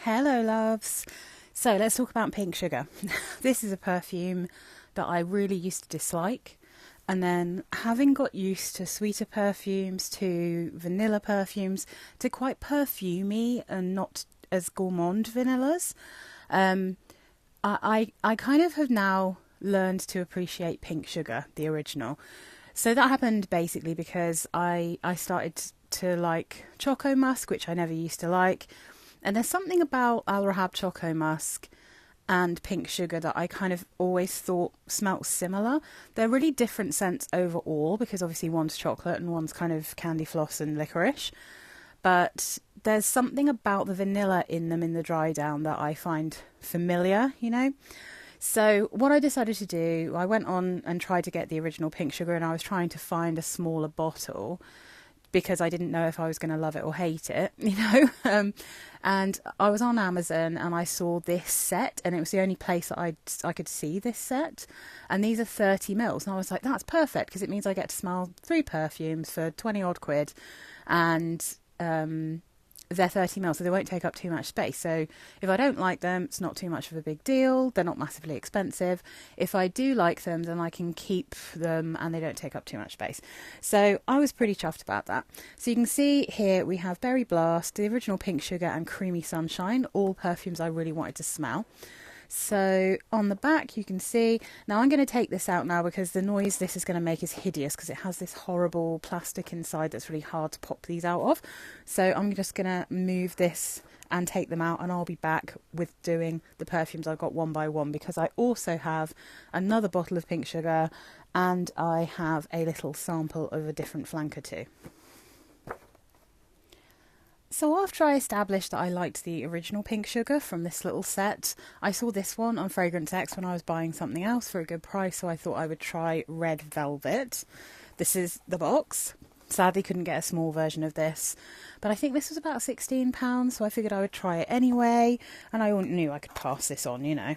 Hello loves. So let's talk about Pink Sugar. This is a perfume that I really used to dislike, and then having got used to sweeter perfumes, to vanilla perfumes, to quite perfumey and not as gourmand vanillas, um, I kind of have now learned to appreciate Pink Sugar, the original. So that happened basically because I started to like Choco Musk, which I never used to like. And there's something about Al Rahab Choco Musk and Pink Sugar that I kind of always thought smelt similar. They're really different scents overall because obviously one's chocolate and one's kind of candy floss and licorice. But there's something about the vanilla in them in the dry down that I find familiar. So what I decided to do, I went on and tried to get the original Pink Sugar, and I was trying to find a smaller bottle because I didn't know if I was going to love it or hate it. And I was on Amazon and I saw this set, and it was the only place that I could see this set. And these are 30 mils, and I was like, that's perfect because it means I get to smell 3 perfumes for 20 odd quid, and they're 30 mils, so they won't take up too much space. So if I don't like them, it's not too much of a big deal. They're not massively expensive. If I do like them, then I can keep them and they don't take up too much space. So I was pretty chuffed about that. So you can see here we have Berry Blast, the original Pink Sugar, and Creamy Sunshine, all perfumes I really wanted to smell. So on the back you can see, now I'm going to take this out now because the noise this is going to make is hideous because it has this horrible plastic inside that's really hard to pop these out of. So I'm just going to move this and take them out, and I'll be back with doing the perfumes I've got one by one, because I also have another bottle of Pink Sugar and I have a little sample of a different flanker too. So after I established that I liked the original Pink Sugar from this little set, I saw this one on Fragrance X when I was buying something else for a good price, so I thought I would try Red Velvet. This is the box. Sadly couldn't get a small version of this, but I think this was about £16, so I figured I would try it anyway, and I knew I could pass this on.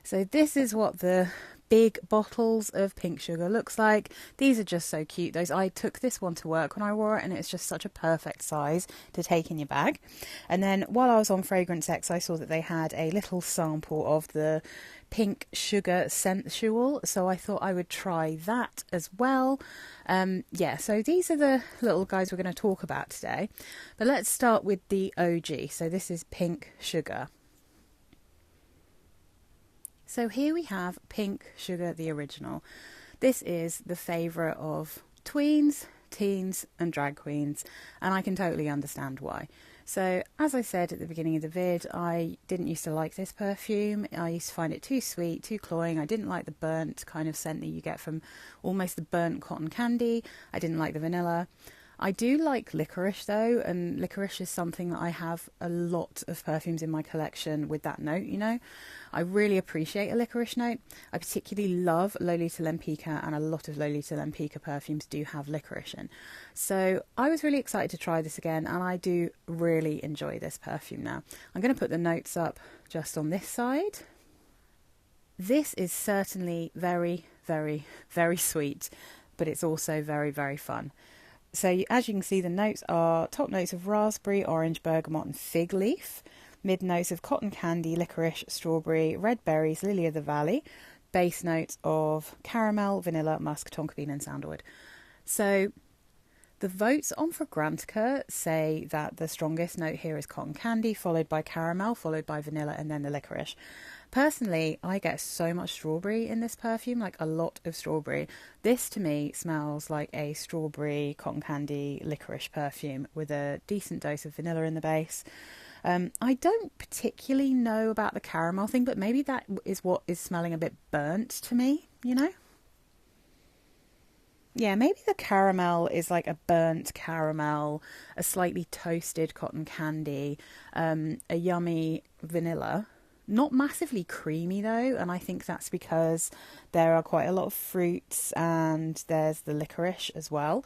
So this is what the big bottles of Pink Sugar looks like. These are just so cute. I took this one to work when I wore it, and it's just such a perfect size to take in your bag. And then while I was on Fragrance X, I saw that they had a little sample of the Pink Sugar Sensual, so I thought I would try that as well. So these are the little guys we're going to talk about today, but let's start with the OG. So this is Pink Sugar. So here we have Pink Sugar, the original. This is the favourite of tweens, teens and drag queens, and I can totally understand why. So as I said at the beginning of the vid, I didn't used to like this perfume. I used to find it too sweet, too cloying. I didn't like the burnt kind of scent that you get from almost the burnt cotton candy. I didn't like the vanilla. I do like licorice though, and licorice is something that I have a lot of perfumes in my collection with that note. I really appreciate a licorice note. I particularly love Lolita Lempicka, and a lot of Lolita Lempicka perfumes do have licorice in. So I was really excited to try this again, and I do really enjoy this perfume now. I'm going to put the notes up just on this side. This is certainly very, very, very sweet, but it's also very, very fun. So as you can see, the notes are top notes of raspberry, orange, bergamot and fig leaf. Mid notes of cotton candy, licorice, strawberry, red berries, lily of the valley. Base notes of caramel, vanilla, musk, tonka bean and sandalwood. So the votes on Fragrantica say that the strongest note here is cotton candy, followed by caramel, followed by vanilla and then the licorice. Personally, I get so much strawberry in this perfume, like a lot of strawberry. This to me smells like a strawberry, cotton candy, licorice perfume with a decent dose of vanilla in the base. I don't particularly know about the caramel thing, but maybe that is what is smelling a bit burnt to me, Yeah, maybe the caramel is like a burnt caramel, a slightly toasted cotton candy, a yummy vanilla. Not massively creamy though, and I think that's because there are quite a lot of fruits and there's the licorice as well.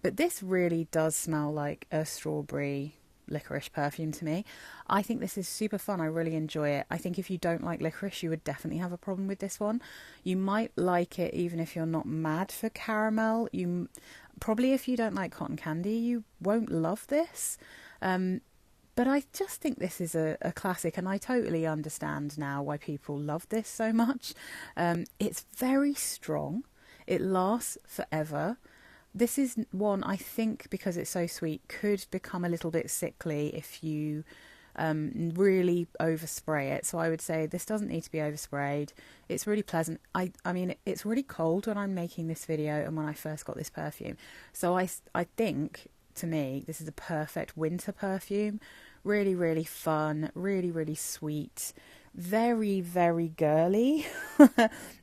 But this really does smell like a strawberry licorice perfume to me. I think this is super fun. I really enjoy it. I think if you don't like licorice, you would definitely have a problem with this one. You might like it even if you're not mad for caramel. Probably if you don't like cotton candy, you won't love this. But But I just think this is a classic, and I totally understand now why people love this so much. It's very strong. It lasts forever. This is one I think, because it's so sweet, could become a little bit sickly if you really overspray it. So I would say this doesn't need to be oversprayed. It's really pleasant. I mean, it's really cold when I'm making this video and when I first got this perfume. So I think, to me, this is a perfect winter perfume. Really, really fun, really, really sweet, very, very girly.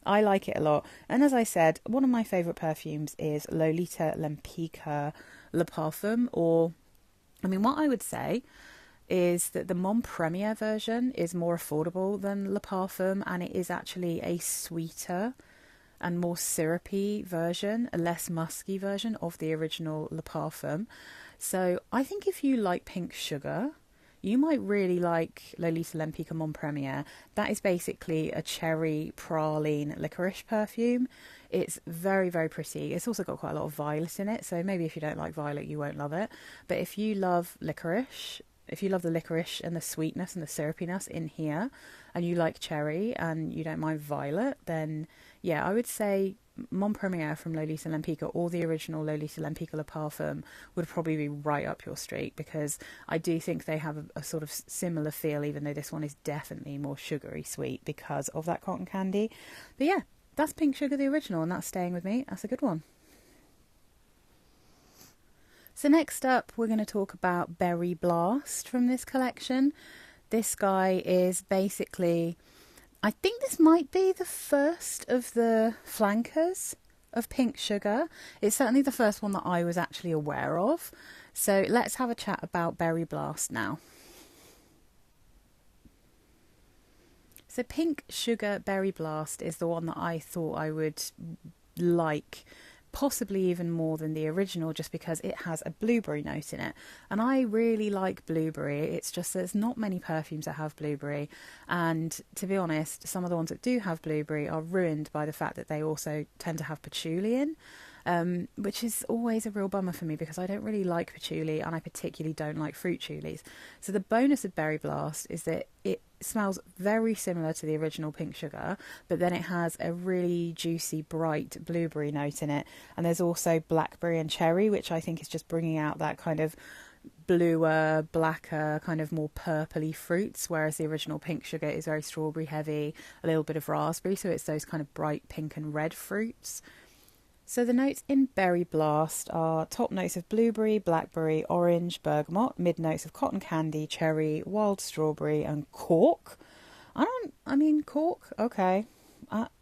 I like it a lot. And as I said, one of my favourite perfumes is Lolita Lempicka Le Parfum, or, I mean, what I would say is that the Mon Premier version is more affordable than Le Parfum, and it is actually a sweeter and more syrupy version, a less musky version of the original Le Parfum. So I think if you like Pink Sugar, you might really like Lolita Lempicka Mon Premier. That is basically a cherry praline licorice perfume. It's very, very pretty. It's also got quite a lot of violet in it, so maybe if you don't like violet, you won't love it. But if you love licorice, if you love the licorice and the sweetness and the syrupiness in here, and you like cherry and you don't mind violet, then yeah, I would say Mon Premier from Lolita Lempicka, or the original Lolita Lempicka Le Parfum, would probably be right up your street, because I do think they have a sort of similar feel, even though this one is definitely more sugary sweet because of that cotton candy. But yeah, that's Pink Sugar, the original, and that's staying with me. That's a good one. So next up, we're going to talk about Berry Blast from this collection. This guy is basically, I think this might be the first of the flankers of Pink Sugar. It's certainly the first one that I was actually aware of. So let's have a chat about Berry Blast now. So Pink Sugar Berry Blast is the one that I thought I would like, possibly even more than the original, just because it has a blueberry note in it, and I really like blueberry. It's just there's not many perfumes that have blueberry, and to be honest, some of the ones that do have blueberry are ruined by the fact that they also tend to have patchouli in, which is always a real bummer for me, because I don't really like patchouli, and I particularly don't like fruit choulis. So the bonus of Berry Blast is that it smells very similar to the original Pink Sugar, but then it has a really juicy, bright blueberry note in it, and there's also blackberry and cherry, which I think is just bringing out that kind of bluer, blacker, kind of more purpley fruits, whereas the original Pink Sugar is very strawberry heavy, a little bit of raspberry, so it's those kind of bright pink and red fruits. So the notes in Berry Blast are top notes of blueberry, blackberry, orange, bergamot, mid notes of cotton candy, cherry, wild strawberry, and cork. I mean cork, okay.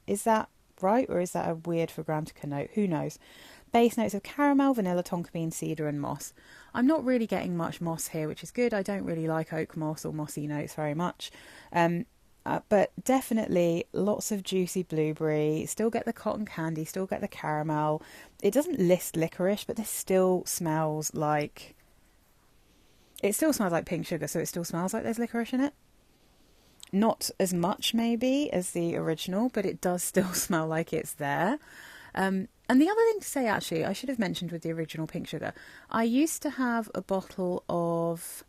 Is that right, or is that a weird Fragrantica note? Who knows? Base notes of caramel, vanilla, tonka bean, cedar, and moss. I'm not really getting much moss here, which is good. I don't really like oak moss or mossy notes very much. But definitely lots of juicy blueberry, still get the cotton candy, still get the caramel. It doesn't list licorice, but this still smells like, Pink Sugar, so it still smells like there's licorice in it. Not as much maybe as the original, but it does still smell like it's there. And the other thing to say, actually, I should have mentioned with the original Pink Sugar, I used to have a bottle of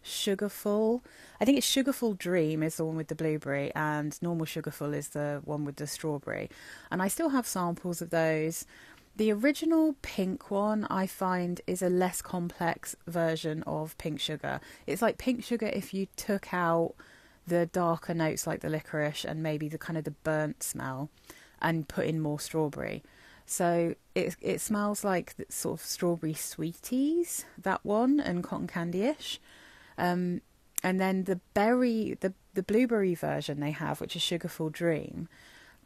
Sugarful. I think it's Sugarful Dream is the one with the blueberry, and normal Sugarful is the one with the strawberry. And I still have samples of those. The original pink one, I find, is a less complex version of Pink Sugar. It's like Pink Sugar if you took out the darker notes like the licorice and maybe the kind of the burnt smell and put in more strawberry. So it smells like sort of strawberry sweeties, that one, and cotton candy-ish. And then the blueberry version they have, which is Sugarful Dream,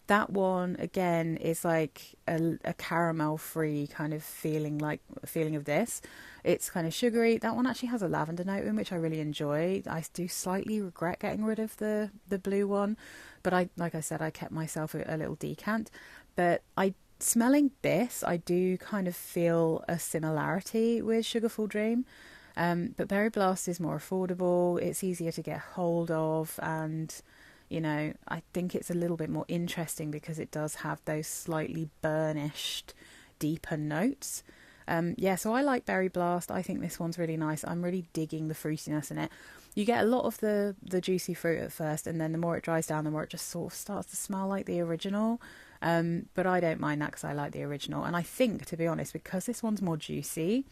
that one again is like a caramel-free kind of feeling of this. It's kind of sugary. That one actually has a lavender note in, which I really enjoy. I do slightly regret getting rid of the blue one, but like I said, I kept myself a little decant. But smelling this, I do kind of feel a similarity with Sugarful Dream. But Berry Blast is more affordable, it's easier to get hold of, and, you know, I think it's a little bit more interesting because it does have those slightly burnished, deeper notes. Yeah, so I like Berry Blast. I think this one's really nice. I'm really digging the fruitiness in it. You get a lot of the juicy fruit at first, and then the more it dries down, the more it just sort of starts to smell like the original. But I don't mind that because I like the original. And I think, to be honest, because this one's more juicy,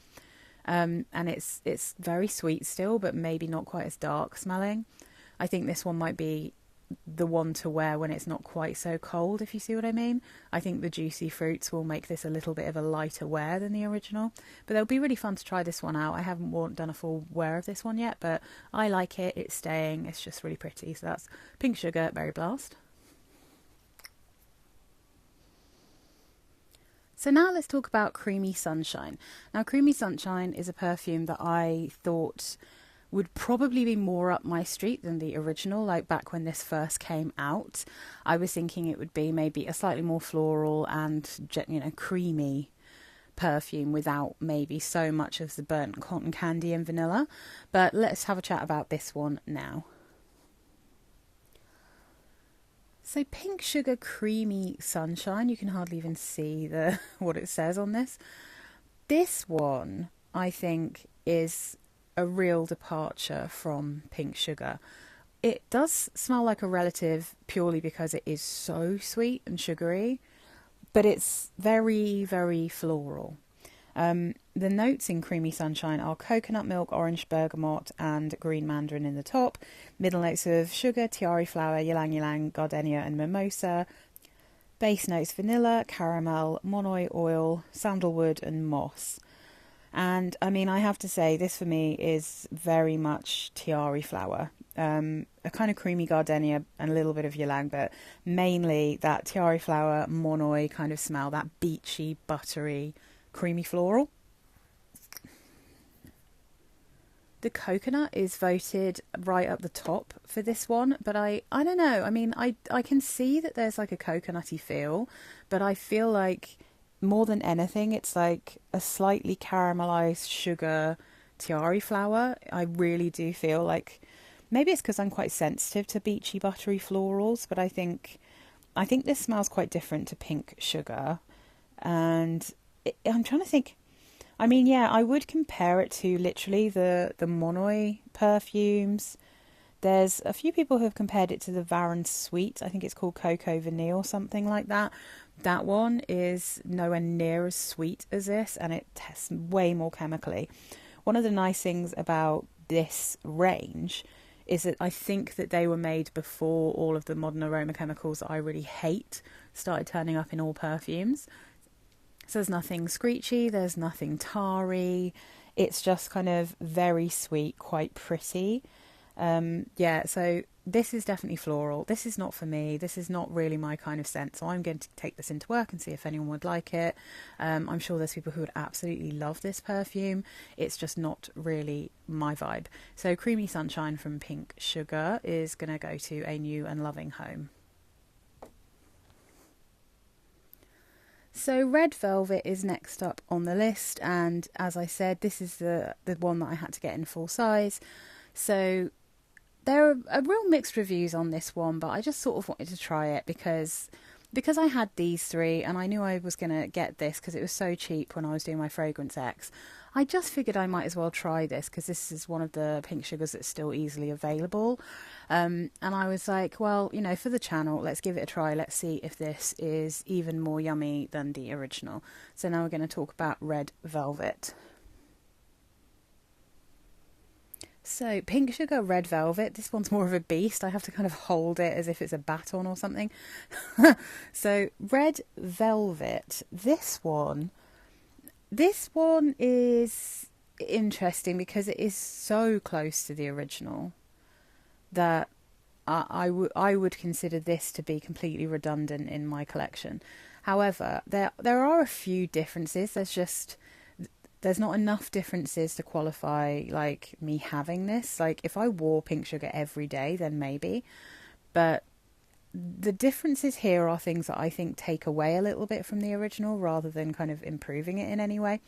and it's very sweet still, but maybe not quite as dark smelling, I think this one might be the one to wear when it's not quite so cold, if you see what I mean. I think the juicy fruits will make this a little bit of a lighter wear than the original, but it'll be really fun to try this one out. I haven't done a full wear of this one yet, but I like it. It's staying. It's just really pretty. So that's Pink Sugar Berry Blast. So now let's talk about Creamy Sunshine. Now, Creamy Sunshine is a perfume that I thought would probably be more up my street than the original. Like back when this first came out, I was thinking it would be maybe a slightly more floral and, you know, creamy perfume without maybe so much of the burnt cotton candy and vanilla. But let's have a chat about this one now. So Pink Sugar Creamy Sunshine, you can hardly even see what it says on this. This one, I think, is a real departure from Pink Sugar. It does smell like a relative purely because it is so sweet and sugary, but it's very, very floral. The notes in Creamy Sunshine are coconut milk, orange bergamot, and green mandarin in the top. Middle notes of sugar, tiare flower, ylang ylang, gardenia, and mimosa. Base notes vanilla, caramel, monoi oil, sandalwood, and moss. And I mean, I have to say, this for me is very much tiare flower. A kind of creamy gardenia and a little bit of ylang, but mainly that tiare flower, monoi kind of smell, that beachy, buttery, creamy floral. The coconut is voted right up the top for this one, but I don't know. I mean, I can see that there's like a coconutty feel, but I feel like more than anything, it's like a slightly caramelized sugar tiare flower. I really do feel like, maybe it's because I'm quite sensitive to beachy, buttery florals, but I think this smells quite different to Pink Sugar. And I'm trying to think. I mean, yeah, I would compare it to literally the Monoi perfumes. There's a few people who have compared it to the Varon Sweet. I think it's called Coco Vanille or something like that. That one is nowhere near as sweet as this, and it tests way more chemically. One of the nice things about this range is that I think that they were made before all of the modern aroma chemicals that I really hate started turning up in all perfumes. So there's nothing screechy, there's nothing tarry. It's just kind of very sweet, quite pretty. Yeah, so this is definitely floral. This is not for me. This is not really my kind of scent. So I'm going to take this into work and see if anyone would like it. I'm sure there's people who would absolutely love this perfume. It's just not really my vibe. So Creamy Sunshine from Pink Sugar is going to go to a new and loving home. So Red Velvet is next up on the list, and as I said, this is the one that I had to get in full size. So there are real mixed reviews on this one, but I just sort of wanted to try it because I had these three and I knew I was going to get this because it was so cheap when I was doing my Fragrance X. I just figured I might as well try this because this is one of the Pink Sugars that's still easily available. And I was like, well, you know, for the channel, let's give it a try. Let's see if this is even more yummy than the original. So now we're going to talk about Red Velvet. So Pink Sugar Red Velvet, this one's more of a beast. I have to kind of hold it as if it's a baton or something. So Red Velvet, this one is interesting because it is so close to the original that I would consider this to be completely redundant in my collection. However, there are a few differences. There's not enough differences to qualify like me having this. Like if I wore Pink Sugar every day, then maybe. But the differences here are things that I think take away a little bit from the original rather than kind of improving it in any way.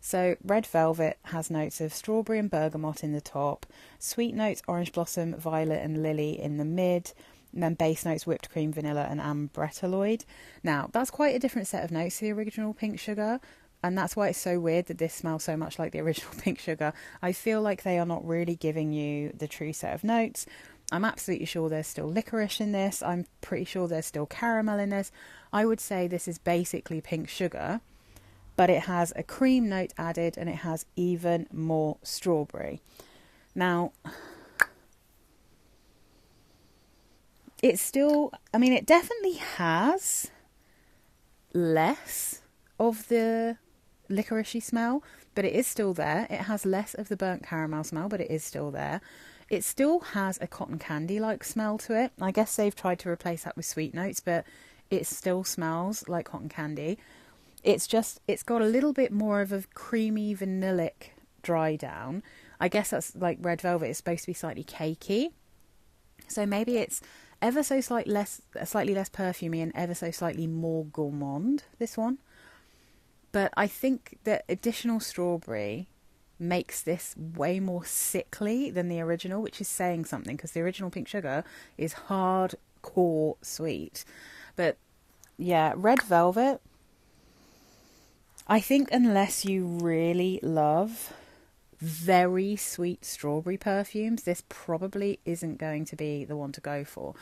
So Red Velvet has notes of strawberry and bergamot in the top, sweet notes orange blossom, violet and lily in the mid, and then base notes whipped cream, vanilla and ambretaloid. Now that's quite a different set of notes to the original Pink Sugar. And that's why it's so weird that this smells so much like the original Pink Sugar. I feel like they are not really giving you the true set of notes. I'm absolutely sure there's still licorice in this. I'm pretty sure there's still caramel in this. I would say this is basically Pink Sugar, but it has a cream note added and it has even more strawberry. Now, it's still, I mean, it definitely has less of the licoricey smell, but it is still there. It has less of the burnt caramel smell, but it is still there. It still has a cotton candy-like smell to it. I guess they've tried to replace that with sweet notes, but it still smells like cotton candy. It's got a little bit more of a creamy vanillic dry down. I guess that's like red velvet is supposed to be slightly cakey. So maybe it's ever so slightly less perfumey and ever so slightly more gourmand, this one. But I think that additional strawberry makes this way more sickly than the original, which is saying something, because the original Pink Sugar is hardcore sweet. But yeah, red velvet, I think unless you really love very sweet strawberry perfumes, this probably isn't going to be the one to go for.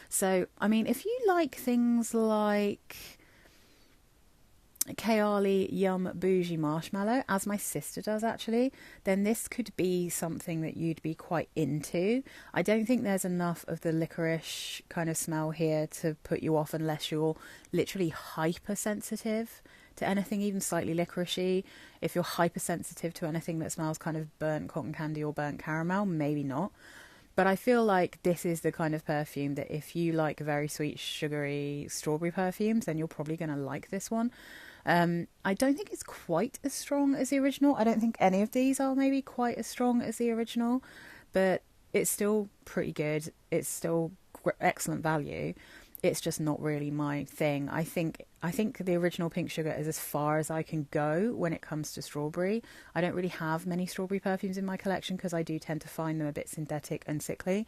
So, I mean, if you like things like Kayali Yum Bougie Marshmallow, as my sister does actually, then this could be something that you'd be quite into. I don't think there's enough of the licorice kind of smell here to put you off unless you're literally hypersensitive to anything even slightly licoricey. If you're hypersensitive to anything that smells kind of burnt cotton candy or burnt caramel, maybe not. But I feel like this is the kind of perfume that if you like very sweet, sugary strawberry perfumes, then you're probably going to like this one. I don't think it's quite as strong as the original. I don't think any of these are maybe quite as strong as the original, but it's still pretty good. It's still excellent value. It's just not really my thing. I think the original Pink Sugar is as far as I can go when it comes to strawberry. I don't really have many strawberry perfumes in my collection because I do tend to find them a bit synthetic and sickly.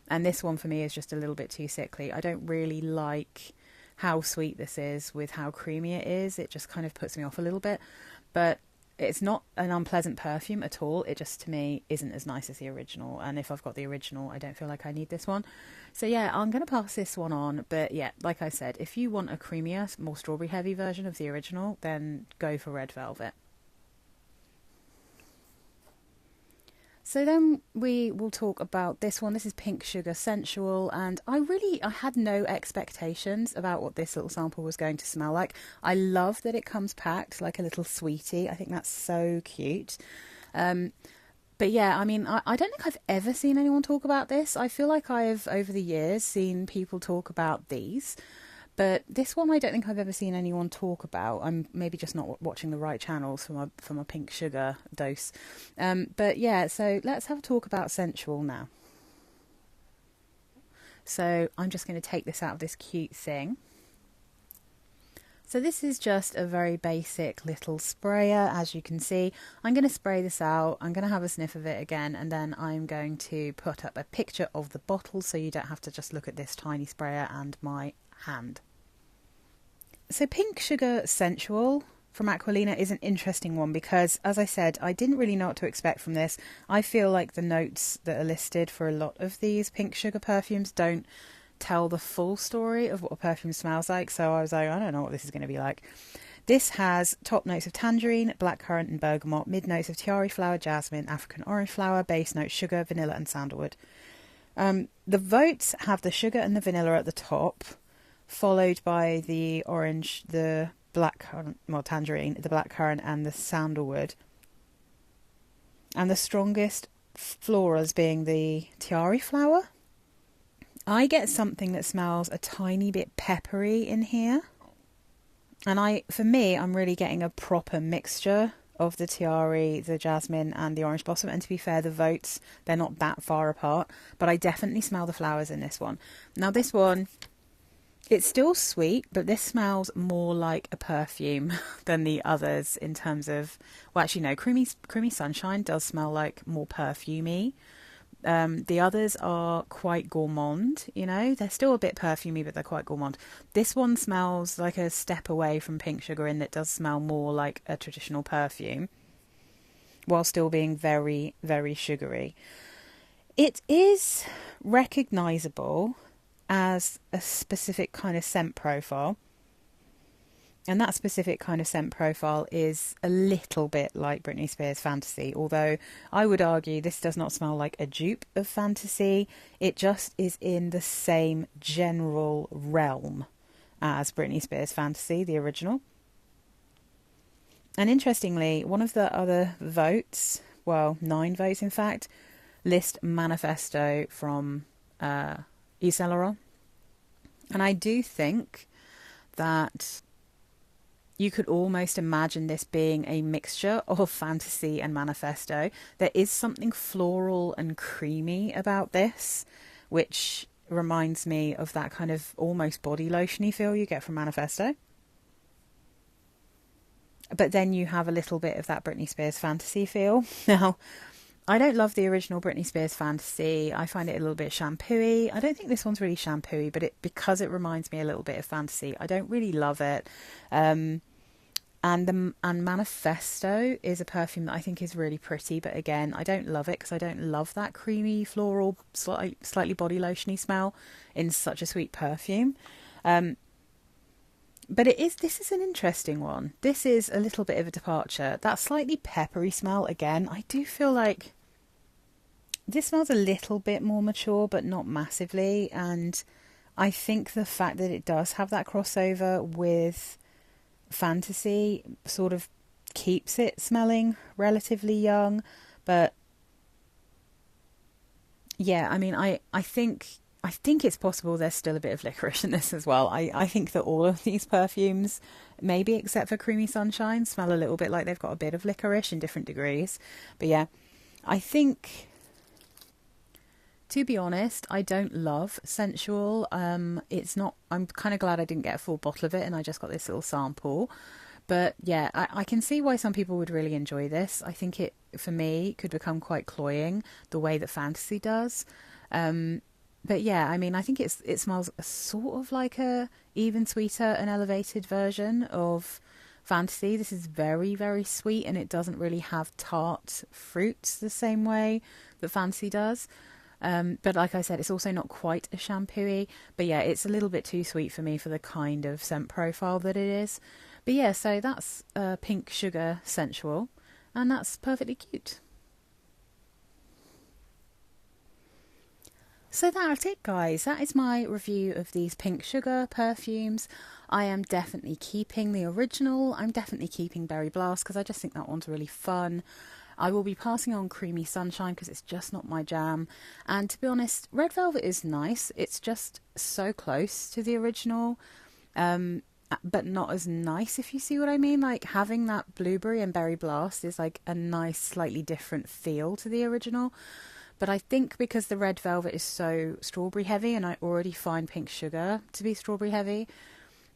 And this one for me is just a little bit too sickly. I don't really like how sweet this is with how creamy it is. It just kind of puts me off a little bit. But it's not an unpleasant perfume at all. It just, to me, isn't as nice as the original. And if I've got the original, I don't feel like I need this one. So yeah, I'm going to pass this one on. But yeah, like I said, if you want a creamier, more strawberry heavy version of the original, then go for Red Velvet. So then we will talk about this one. This is Pink Sugar Sensual, and I had no expectations about what this little sample was going to smell like. I love that it comes packed like a little sweetie. I think that's so cute. But yeah, I mean, I don't think I've ever seen anyone talk about this. I feel like I've, over the years, seen people talk about these. But this one I don't think I've ever seen anyone talk about. I'm maybe just not watching the right channels for my Pink Sugar dose. But yeah, so let's have a talk about Sensual now. So I'm just going to take this out of this cute thing. So this is just a very basic little sprayer, as you can see. I'm going to spray this out, I'm going to have a sniff of it again, and then I'm going to put up a picture of the bottle so you don't have to just look at this tiny sprayer and my hand. So Pink Sugar Sensual from Aquolina is an interesting one because, as I said, I didn't really know what to expect from this. I feel like the notes that are listed for a lot of these Pink Sugar perfumes don't tell the full story of what a perfume smells like, so I was like, I don't know what this is going to be like. This has top notes of tangerine, blackcurrant and bergamot, mid notes of tiare flower, jasmine, African orange flower, base notes sugar, vanilla and sandalwood. The votes have the sugar and the vanilla at the top, followed by the orange, the blackcurrant, well, tangerine, the blackcurrant and the sandalwood. And the strongest florals being the tiare flower. I get something that smells a tiny bit peppery in here. And for me, I'm really getting a proper mixture of the tiare, the jasmine and the orange blossom. And to be fair, the votes, they're not that far apart. But I definitely smell the flowers in this one. Now this one, it's still sweet, but this smells more like a perfume than the others in terms of, well, actually no, Creamy Sunshine does smell like more perfumey, The others are quite gourmand, you know. They're still a bit perfumey, but they're quite gourmand. This one smells like a step away from Pink Sugar, and it does smell more like a traditional perfume, while still being very, very sugary. It is recognisable as a specific kind of scent profile. And that specific kind of scent profile is a little bit like Britney Spears' Fantasy, although I would argue this does not smell like a dupe of Fantasy. It just is in the same general realm as Britney Spears' Fantasy, the original. And interestingly, one of the other votes, well, 9 votes in fact, list Manifesto from Yves Saint Laurent. And I do think that you could almost imagine this being a mixture of Fantasy and Manifesto. There is something floral and creamy about this, which reminds me of that kind of almost body lotion-y feel you get from Manifesto. But then you have a little bit of that Britney Spears Fantasy feel. Now, I don't love the original Britney Spears Fantasy. I find it a little bit shampooey. I don't think this one's really shampooey, but because it reminds me a little bit of Fantasy, I don't really love it. And Manifesto is a perfume that I think is really pretty, but again, I don't love it because I don't love that creamy, floral, slightly body lotiony smell in such a sweet perfume. But this is an interesting one. This is a little bit of a departure. That slightly peppery smell, again, I do feel like this smells a little bit more mature, but not massively. And I think the fact that it does have that crossover with Fantasy sort of keeps it smelling relatively young. But yeah, I mean, I think it's possible there's still a bit of licorice in this as well. I think that all of these perfumes, maybe except for Creamy Sunshine, smell a little bit like they've got a bit of licorice in different degrees. But yeah, I think, to be honest, I don't love Sensual. It's not, I'm kind of glad I didn't get a full bottle of it and I just got this little sample. But yeah, I can see why some people would really enjoy this. I think it, for me, could become quite cloying the way that Fantasy does. But yeah, I mean, I think it smells sort of like a even sweeter and elevated version of Fantasy. This is very, very sweet, and it doesn't really have tart fruits the same way that Fantasy does. But like I said, it's also not quite as shampooey. But yeah, it's a little bit too sweet for me for the kind of scent profile that it is. But yeah, so that's Pink Sugar Sensual, and that's perfectly cute. So that's it, guys. That is my review of these Pink Sugar perfumes. I am definitely keeping the original. I'm definitely keeping Berry Blast because I just think that one's really fun. I will be passing on Creamy Sunshine because it's just not my jam. And to be honest, Red Velvet is nice. It's just so close to the original, but not as nice, if you see what I mean. Like, having that Blueberry and Berry Blast is like a nice, slightly different feel to the original. But I think because the Red Velvet is so strawberry heavy, and I already find Pink Sugar to be strawberry heavy,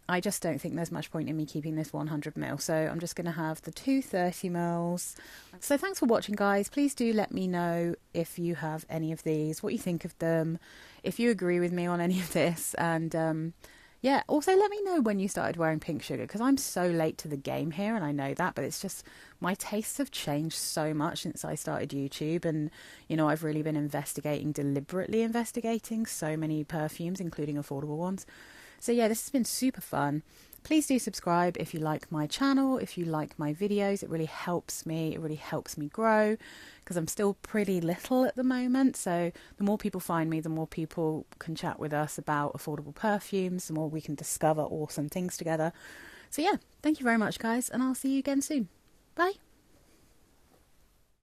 I just don't think there's much point in me keeping this 100ml. So I'm just going to have the 230mls. So thanks for watching, guys. Please do let me know if you have any of these, what you think of them, if you agree with me on any of this. And yeah, also let me know when you started wearing Pink Sugar, because I'm so late to the game here, and I know that, but it's just my tastes have changed so much since I started YouTube. And, you know, I've really been deliberately investigating so many perfumes, including affordable ones. So yeah, this has been super fun. Please do subscribe if you like my channel, if you like my videos. It really helps me. It really helps me grow because I'm still pretty little at the moment. So the more people find me, the more people can chat with us about affordable perfumes, the more we can discover awesome things together. So yeah, thank you very much, guys, and I'll see you again soon. Bye.